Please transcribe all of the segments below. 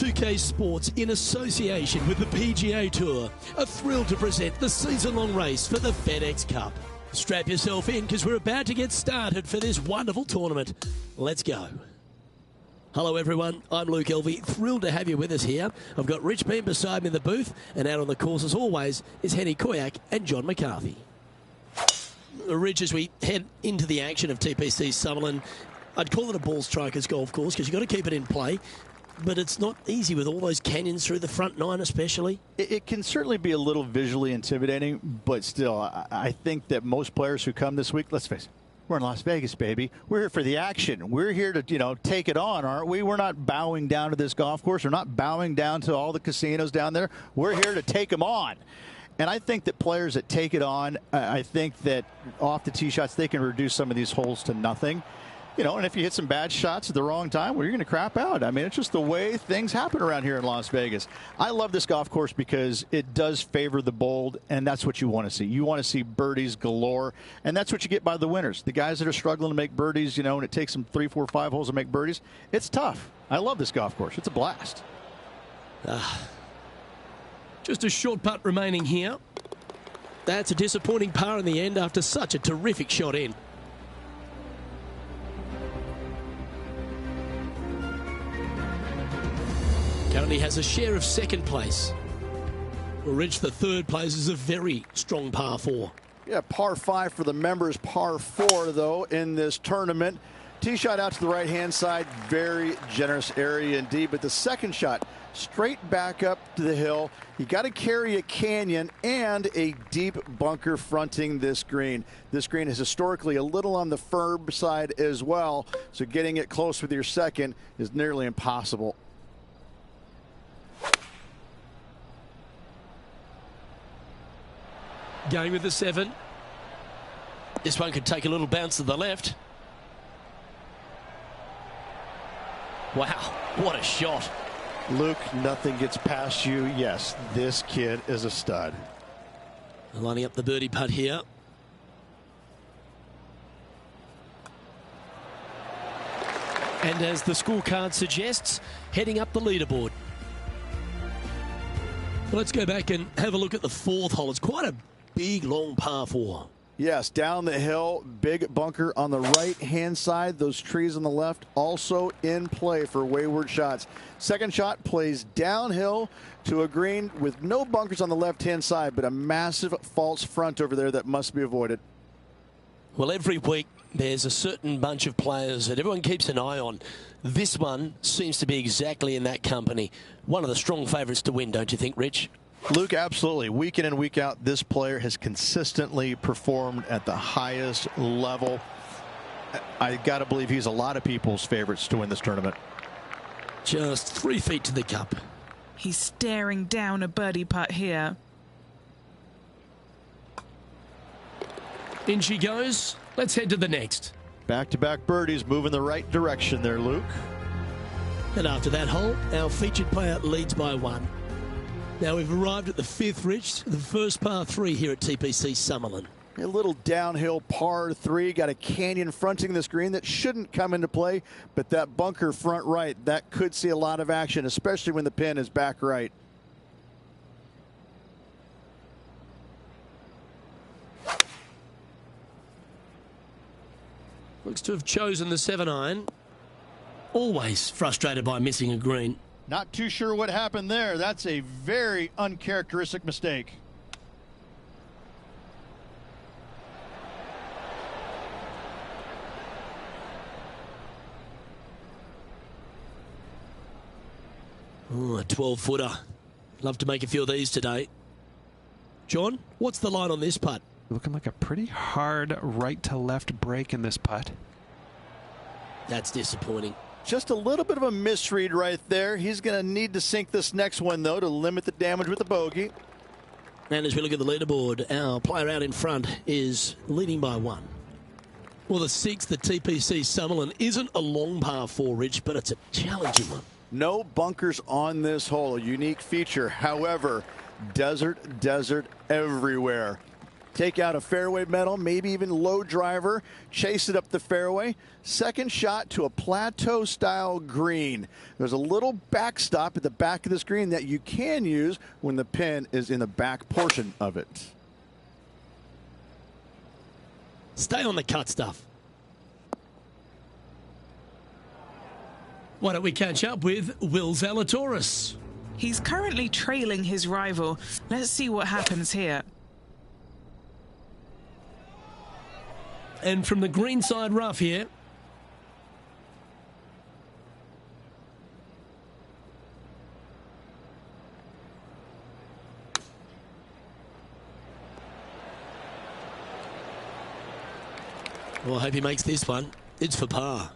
2K Sports, in association with the PGA Tour, are thrilled to present the season-long race for the FedEx Cup. Strap yourself in because we're about to get started for this wonderful tournament. Let's go. Hello everyone, I'm Luke Elvey, thrilled to have you with us here. I've got Rich Beam beside me in the booth, and out on the course as always is Henny Koyak and John McCarthy. Rich, as we head into the action of TPC Summerlin, I'd call it a ball striker's golf course because you've got to keep it in play, but it's not easy with all those canyons through the front nine especially. It can certainly be a little visually intimidating, but still, I think that most players who come this week, let's face it, we're in Las Vegas, baby. We're here for the action. We're here to, take it on, aren't we? We're not bowing down to this golf course. We're not bowing down to all the casinos down there. We're here to take them on. And I think that players that take it on, I think that off the tee shots, they can reduce some of these holes to nothing. And if you hit some bad shots at the wrong time, well, you're going to crap out. I mean, it's just the way things happen around here in Las Vegas. I love this golf course because it does favor the bold, and that's what you want to see. You want to see birdies galore, and that's what you get by the winners. The guys that are struggling to make birdies, and it takes them 3, 4, 5 holes to make birdies, it's tough. I love this golf course. It's a blast. Just a short putt remaining here. That's a disappointing par in the end after such a terrific shot in. Currently has a share of second place. Well, Rich, the third place is a very strong par 4. Yeah, par 5 for the members, par 4, though, in this tournament. Tee shot out to the right-hand side, very generous area indeed. But the second shot, straight back up to the hill. You got to carry a canyon and a deep bunker fronting this green. This green is historically a little on the firm side as well, so getting it close with your second is nearly impossible. Going with the 7. This one could take a little bounce to the left. Wow, what a shot. Luke, nothing gets past you. Yes, this kid is a stud. Lining up the birdie putt here. And as the scorecard suggests, heading up the leaderboard. Let's go back and have a look at the 4th hole. It's quite a big, long par 4. Yes, down the hill, big bunker on the right-hand side. Those trees on the left also in play for wayward shots. Second shot plays downhill to a green with no bunkers on the left-hand side, but a massive false front over there that must be avoided. Well, every week there's a certain bunch of players that everyone keeps an eye on. This one seems to be exactly in that company. One of the strong favourites to win, don't you think, Rich? Luke, absolutely. Week in and week out, this player has consistently performed at the highest level. I got to believe he's a lot of people's favorites to win this tournament. Just 3 feet to the cup. He's staring down a birdie putt here. In she goes. Let's head to the next. Back-to-back birdies, moving the right direction there, Luke. And after that hole, our featured player leads by 1. Now we've arrived at the 5th, Rich, the first par 3 here at TPC Summerlin. A little downhill par 3, got a canyon fronting this green that shouldn't come into play, but that bunker front right, that could see a lot of action, especially when the pin is back right. Looks to have chosen the 7-iron. Always frustrated by missing a green. Not too sure what happened there. That's a very uncharacteristic mistake. Oh, a 12-footer. Love to make a few of these today. John, what's the line on this putt? Looking like a pretty hard right to left break in this putt. That's disappointing. Just a little bit of a misread right there. He's going to need to sink this next one, though, to limit the damage with the bogey. And as we look at the leaderboard, our player out in front is leading by 1. Well, the 6th, the TPC Summerlin, isn't a long par 4, Rich, but it's a challenging one. No bunkers on this hole, a unique feature. However, desert everywhere. Take out a fairway metal, maybe even low driver, chase it up the fairway. Second shot to a plateau-style green. There's a little backstop at the back of this green that you can use when the pin is in the back portion of it. Stay on the cut stuff. Why don't we catch up with Will Zalatoris? He's currently trailing his rival. Let's see what happens here. And from the greenside rough here. Well, I hope he makes this one. It's for par.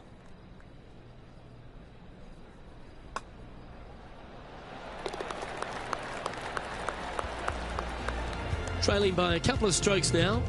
Trailing by a couple of strokes now.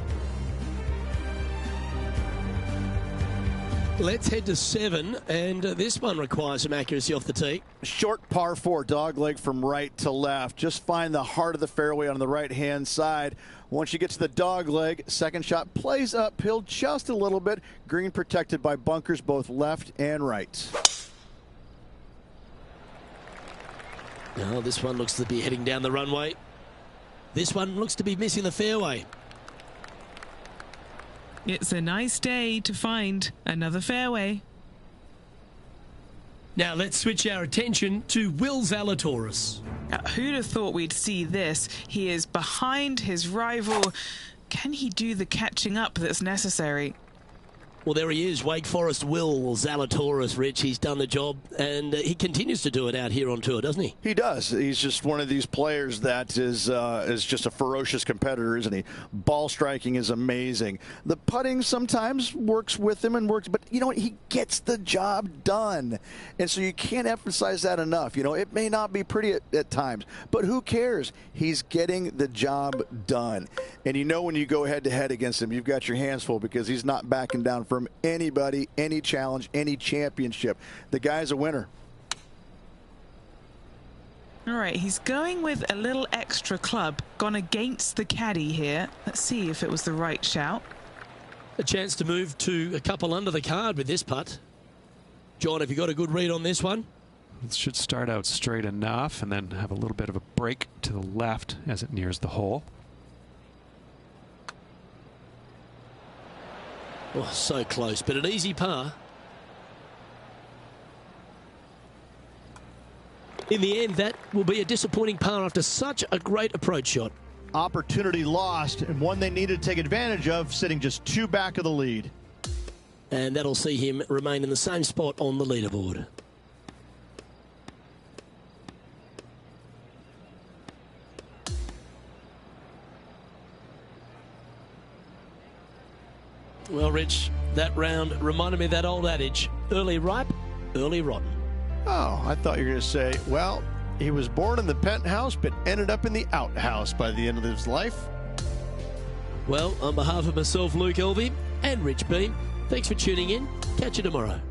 Let's head to 7, and this one requires some accuracy off the tee. Short par 4, dog leg from right to left. Just find the heart of the fairway on the right-hand side. Once you get to the dog leg, second shot plays uphill just a little bit. Green protected by bunkers both left and right. Now this one looks to be heading down the runway. This one looks to be missing the fairway. It's a nice day to find another fairway. Now let's switch our attention to Will Zalatoris. Who'd have thought we'd see this? He is behind his rival. Can he do the catching up that's necessary? Well, there he is, Wake Forest Will Zalatoris, Rich. He's done the job, and he continues to do it out here on tour, doesn't he? He does. He's just one of these players that is just a ferocious competitor, isn't he? Ball striking is amazing. The putting sometimes works with him and works, but you know what? He gets the job done. And so you can't emphasize that enough. You know, it may not be pretty at times, but who cares? He's getting the job done. And you know when you go head-to-head against him, you've got your hands full because he's not backing down from anybody, any challenge, any championship. The guy's a winner. All right, he's going with a little extra club. Gone against the caddy here. Let's see if it was the right shout. A chance to move to a couple under the card with this putt. John, have you got a good read on this one? It should start out straight enough and then have a little bit of a break to the left as it nears the hole. Oh, so close, but an easy par. In the end, that will be a disappointing par after such a great approach shot. Opportunity lost, and one they needed to take advantage of, sitting just 2 back of the lead. And that'll see him remain in the same spot on the leaderboard. Well, Rich, that round reminded me of that old adage, early ripe, early rotten. Oh, I thought you were going to say, well, he was born in the penthouse but ended up in the outhouse by the end of his life. Well, on behalf of myself, Luke Elvey, and Rich B, thanks for tuning in. Catch you tomorrow.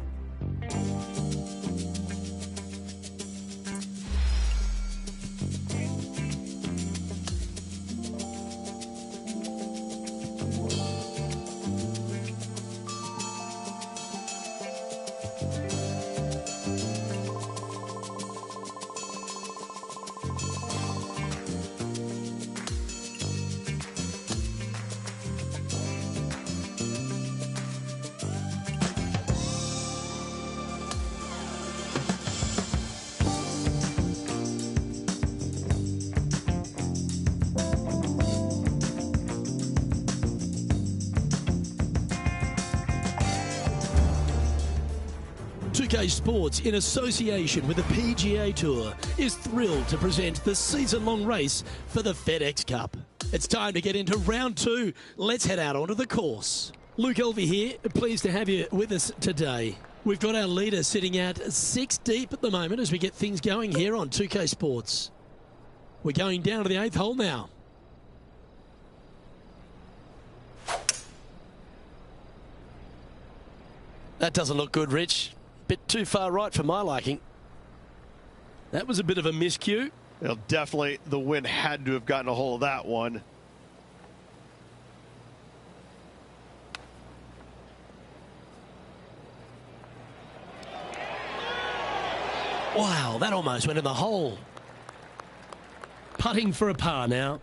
Sports, in association with the PGA Tour, is thrilled to present the season-long race for the FedEx Cup. It's time to get into round 2. Let's head out onto the course. Luke Elvey here, pleased to have you with us today. We've got our leader sitting at 6 deep at the moment as we get things going here on 2K Sports. We're going down to the 8th hole now. That doesn't look good, Rich. Bit too far right for my liking. That was a bit of a miscue. Well, definitely the wind had to have gotten a hold of that one. Wow, that almost went in the hole. Putting for a par now.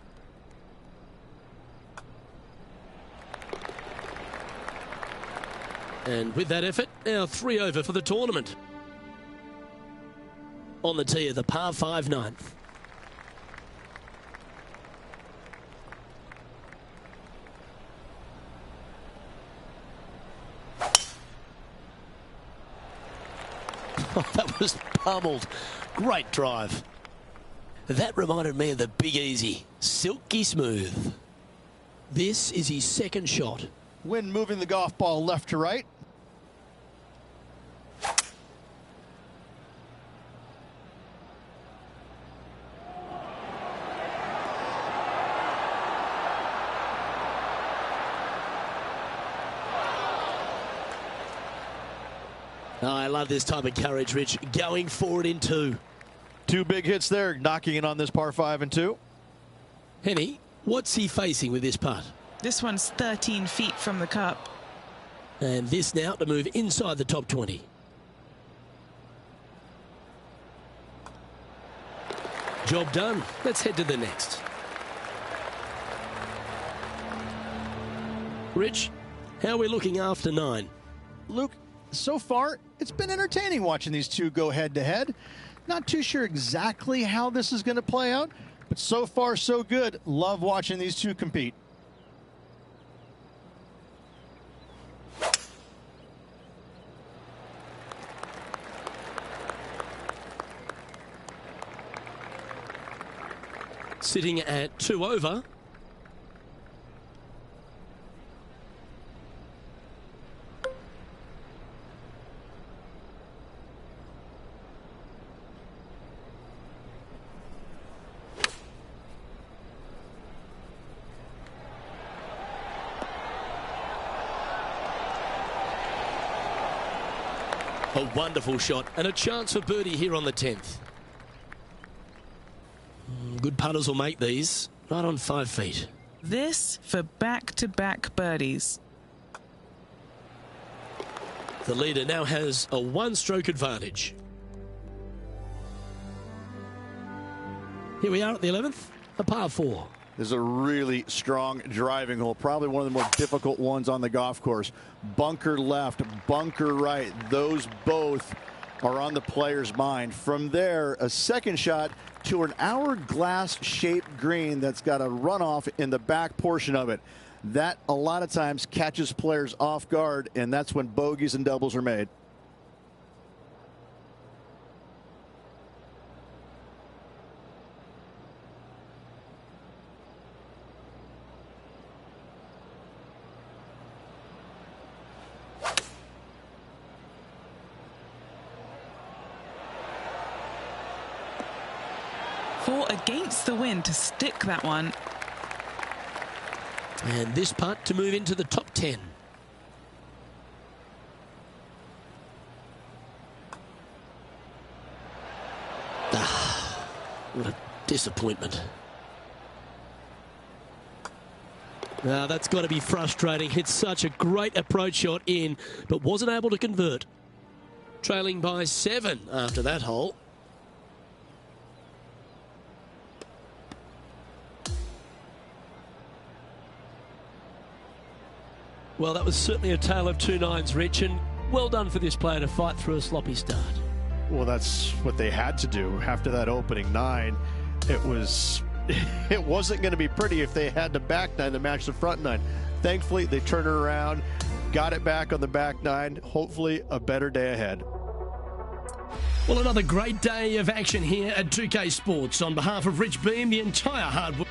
And with that effort, now 3 over for the tournament. On the tee of the par 5 ninth. Oh, that was pummeled. Great drive. That reminded me of the Big Easy. Silky smooth. This is his second shot. Wind moving the golf ball left to right. Oh, I love this type of courage, Rich. Going forward in 2. 2 big hits there, knocking in on this par 5 and 2. Henny, what's he facing with this putt? This one's 13 feet from the cup. And this now to move inside the top 20. Job done. Let's head to the next. Rich, how are we looking after 9? Luke, so far, it's been entertaining watching these two go head-to-head. Not too sure exactly how this is going to play out, but so far, so good. Love watching these two compete. Sitting at 2 over. A wonderful shot and a chance for birdie here on the 10th. Good putters will make these right on 5 feet. This for back-to-back birdies. The leader now has a 1-stroke advantage. Here we are at the 11th, a par 4. This is a really strong driving hole, probably one of the more difficult ones on the golf course. Bunker left, bunker right, those both are on the player's mind. From there, a second shot to an hourglass-shaped green that's got a runoff in the back portion of it. That, a lot of times, catches players off guard, and that's when bogeys and doubles are made. Fought against the wind to stick that one. And this putt to move into the top 10. Ah, what a disappointment. Now that's got to be frustrating. Hit such a great approach shot in, but wasn't able to convert. Trailing by 7 after that hole. Well, that was certainly a tale of 2 nines, Rich, and well done for this player to fight through a sloppy start. Well, that's what they had to do after that opening 9. It wasn't going to be pretty if they had the back 9 to match the front 9. Thankfully, they turned it around, got it back on the back 9. Hopefully, a better day ahead. Well, another great day of action here at 2K Sports. On behalf of Rich Beam, the entire hard work.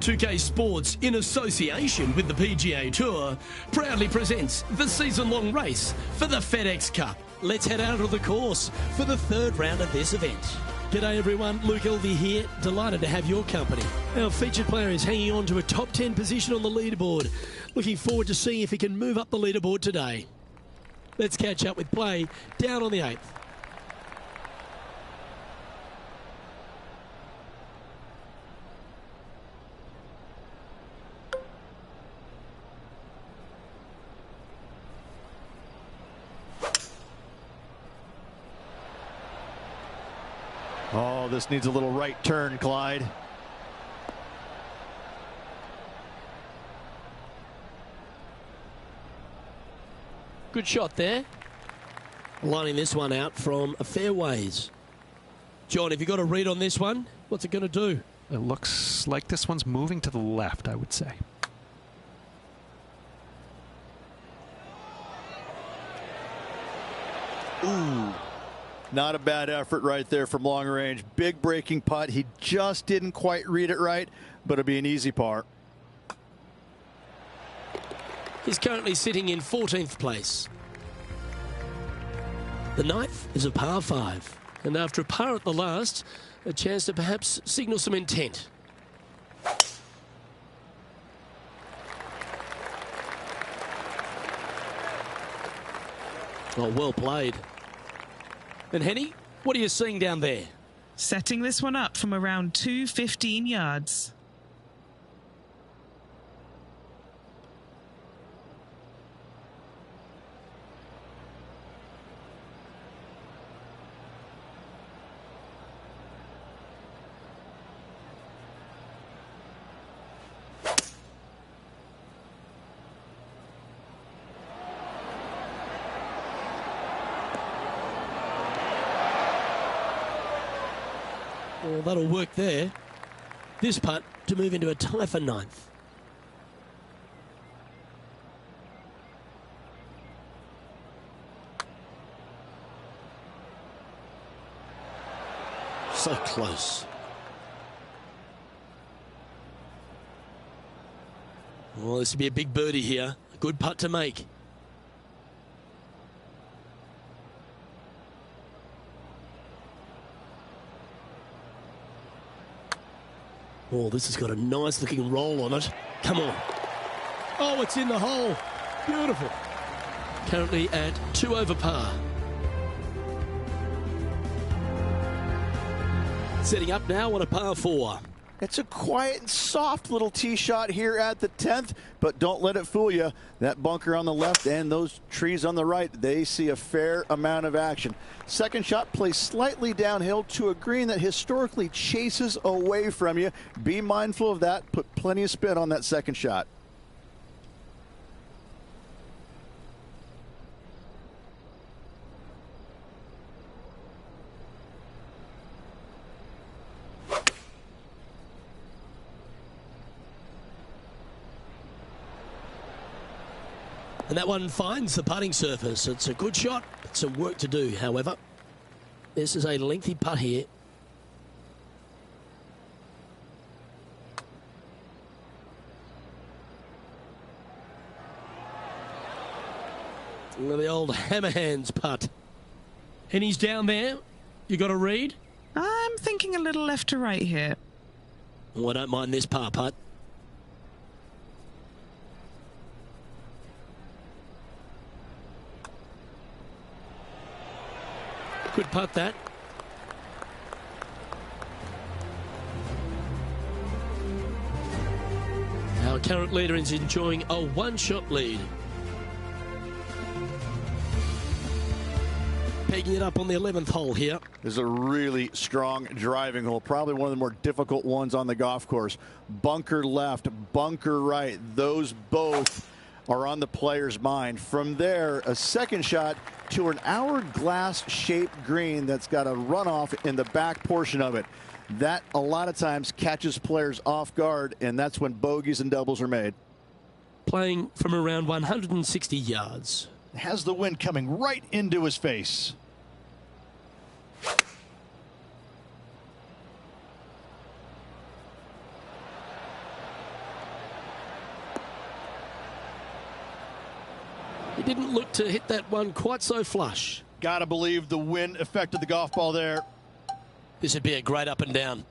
2K Sports, in association with the PGA Tour, proudly presents the season-long race for the FedEx Cup. Let's head out of the course for the third round of this event. G'day everyone, Luke Elvey here, delighted to have your company. Our featured player is hanging on to a top 10 position on the leaderboard. Looking forward to seeing if he can move up the leaderboard today. Let's catch up with play down on the 8th. Oh, this needs a little right turn, Clyde. Good shot there. Lining this one out from a fair ways. John, have you got a read on this one? What's it going to do? It looks like this one's moving to the left, I would say. Ooh. Not a bad effort right there from long range. Big breaking putt. He just didn't quite read it right, but it'll be an easy par. He's currently sitting in 14th place. The 9th is a par 5. And after a par at the last, a chance to perhaps signal some intent. Oh, well played. And Henny, what are you seeing down there? Setting this one up from around 215 yards. Well, that'll work there. This putt to move into a tie for 9th. So close. Well, this would be a big birdie here. A good putt to make. Oh, this has got a nice looking roll on it. Come on. Oh, it's in the hole. Beautiful. Currently at 2 over par. Setting up now on a par 4. It's a quiet and soft little tee shot here at the 10th, but don't let it fool you. That bunker on the left and those trees on the right, they see a fair amount of action. Second shot plays slightly downhill to a green that historically chases away from you. Be mindful of that. Put plenty of spin on that second shot. And that one finds the putting surface. It's a good shot. Some work to do, however. This is a lengthy putt here. The old hammer hands putt. And he's down there. You got a read? I'm thinking a little left to right here. Oh, I don't mind this par putt. Good putt, that. Our current leader is enjoying a one-shot lead. Pegging it up on the 11th hole here. This is a really strong driving hole, probably one of the more difficult ones on the golf course. Bunker left, bunker right, those both are on the player's mind. From there, a second shot to an hourglass-shaped green that's got a runoff in the back portion of it. That, a lot of times, catches players off guard, and that's when bogeys and doubles are made. Playing from around 160 yards. Has the wind coming right into his face. He didn't look to hit that one quite so flush. Gotta believe the wind affected the golf ball there. This would be a great up and down.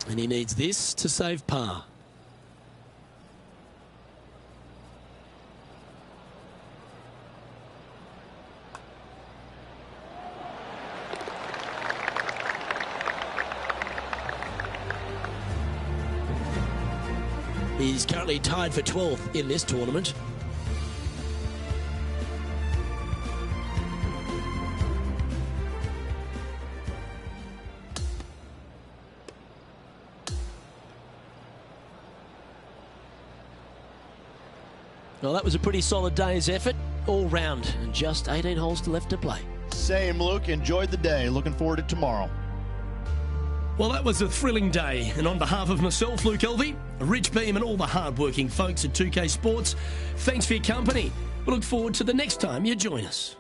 And he needs this to save par. He's currently tied for 12th in this tournament. Well, that was a pretty solid day's effort all round, and just 18 holes left to play. Same, Luke. Enjoyed the day. Looking forward to tomorrow. Well, that was a thrilling day, and on behalf of myself, Luke Elvey, Rich Beam, and all the hard-working folks at 2K Sports, thanks for your company. We look forward to the next time you join us.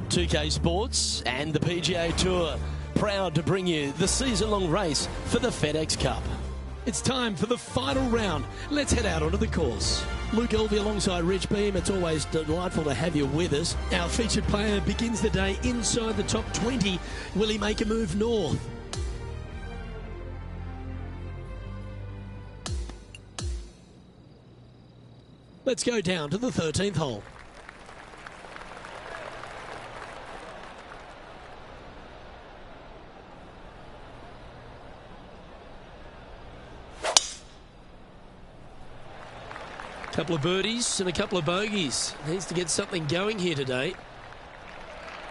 .2K Sports and the PGA Tour, proud to bring you the season-long race for the FedEx Cup. It's time for the final round. Let's head out onto the course. Luke Elvey alongside Rich Beam. It's always delightful to have you with us. Our featured player begins the day inside the top 20. Will he make a move north? Let's go down to the 13th hole. Couple of birdies and a couple of bogeys. Needs to get something going here today.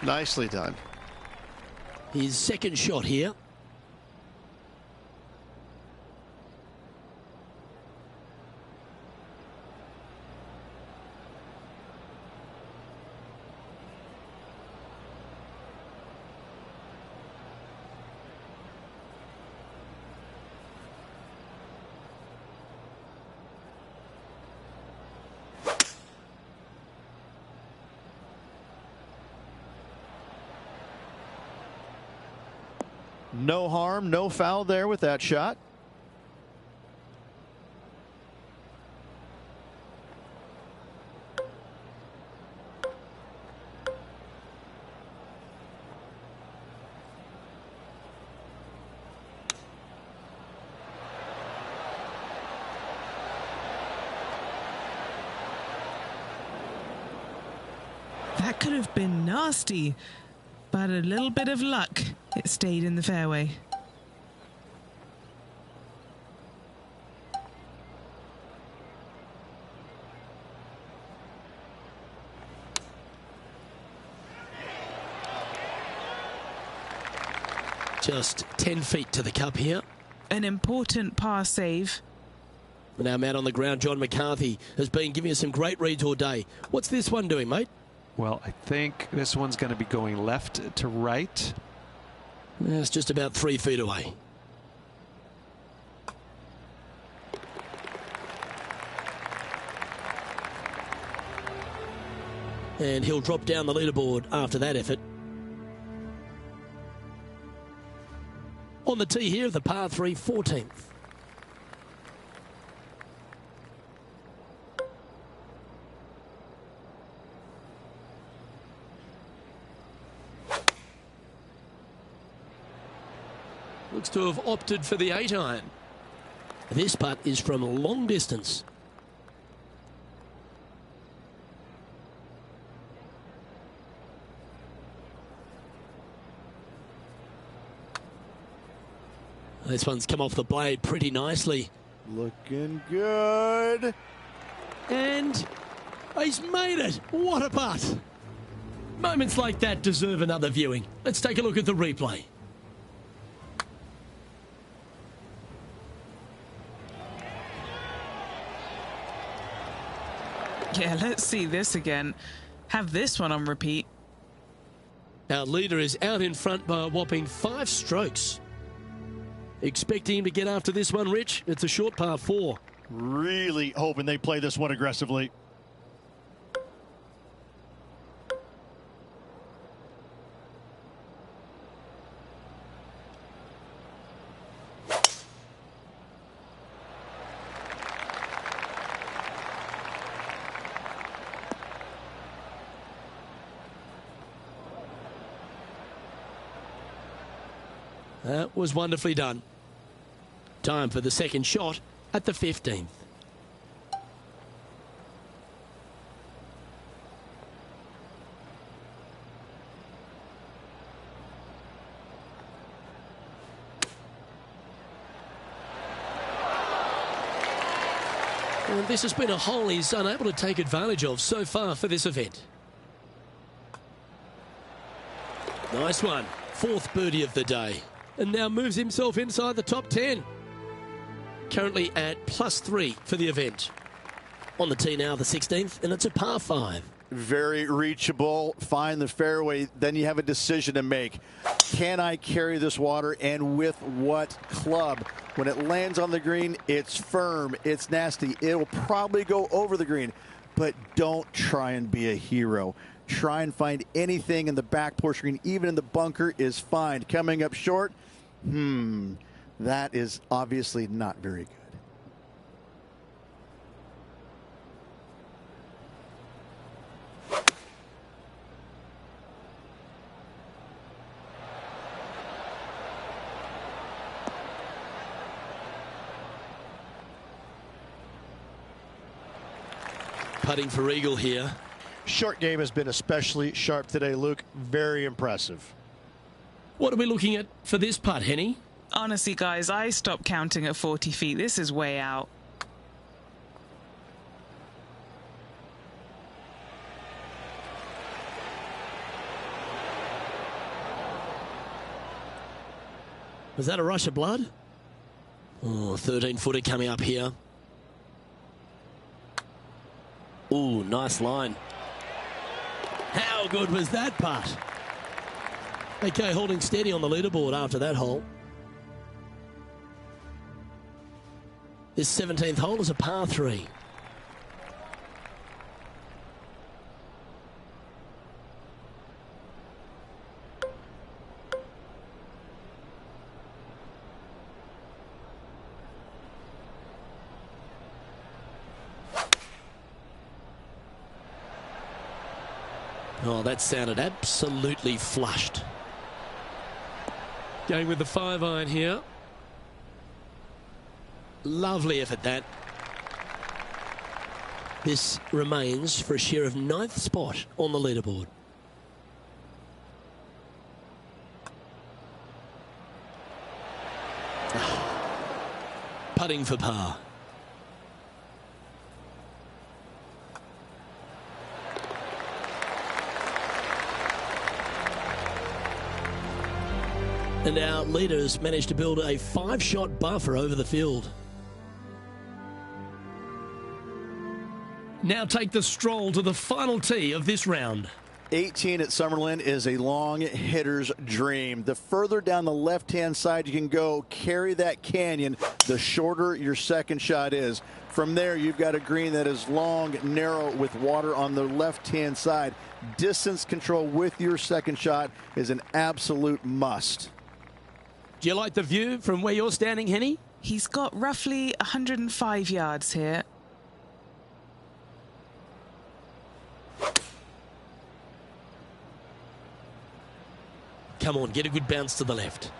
Nicely done. His second shot here. No harm, no foul there with that shot. That could have been nasty, but a little bit of luck. It stayed in the fairway. Just 10 feet to the cup here. An important par save. And our man on the ground, John McCarthy, has been giving us some great reads all day. What's this one doing, mate? Well, I think this one's going to be going left to right. It's just about 3 feet away. And he'll drop down the leaderboard after that effort. On the tee here, the par 3 14th. Looks to have opted for the 8-iron. This putt is from a long distance. This one's come off the blade pretty nicely. Looking good. And he's made it. What a putt. Moments like that deserve another viewing. Let's take a look at the replay. Yeah, let's see this again. Have this one on repeat. Our leader is out in front by a whopping 5 strokes. Expecting him to get after this one, Rich. It's a short par 4. Really hoping they play this one aggressively. That was wonderfully done. Time for the second shot at the 15th. And this has been a hole he's unable to take advantage of so far for this event. Nice one. 4th birdie of the day. And now moves himself inside the top 10. Currently at +3 for the event. On the tee now, the 16th, and it's a par 5. Very reachable. Find the fairway. Then you have a decision to make. Can I carry this water, and with what club? When it lands on the green, it's firm. It's nasty. It'll probably go over the green. But don't try and be a hero. Try and find anything in the back portion green, even in the bunker, is fine. Coming up short, that is obviously not very good. Putting for eagle here. Short game has been especially sharp today, Luke. Very impressive. What are we looking at for this putt, Henny? Honestly, guys, I stopped counting at 40 feet. This is way out. Was that a rush of blood? Oh, 13-footer coming up here. Ooh, nice line. How good was that putt? Okay, holding steady on the leaderboard after that hole. This 17th hole is a par 3. Oh, that sounded absolutely flushed. Going with the 5-iron here. Lovely effort, that. This remains for a share of 9th spot on the leaderboard. Putting for par. And our leaders managed to build a 5-shot buffer over the field. Now take the stroll to the final tee of this round. 18 at Summerlin is a long hitter's dream. The further down the left-hand side you can go, carry that canyon, the shorter your second shot is. From there, you've got a green that is long, narrow, with water on the left-hand side. Distance control with your second shot is an absolute must. Do you like the view from where you're standing, Henny? He's got roughly 105 yards here. Come on, get a good bounce to the left.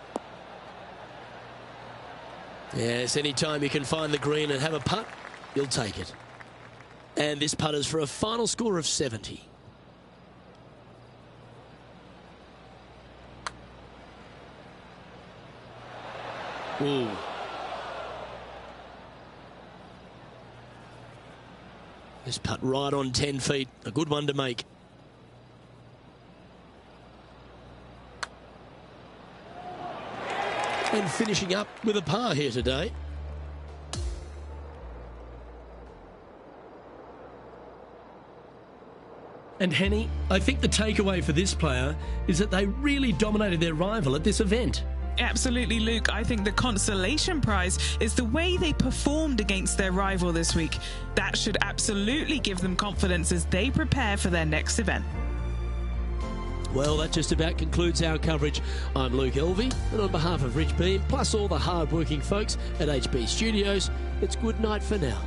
Yes, anytime you can find the green and have a putt, you'll take it. And this putt is for a final score of 70. Ooh. This putt right on 10 feet. A good one to make. And finishing up with a par here today. And Henny, I think the takeaway for this player is that they really dominated their rival at this event. Absolutely, Luke. I think the consolation prize is the way they performed against their rival this week. That should absolutely give them confidence as they prepare for their next event. Well, that just about concludes our coverage. I'm Luke Elvey, and on behalf of Rich Beam, plus all the hard-working folks at HB Studios, it's good night for now.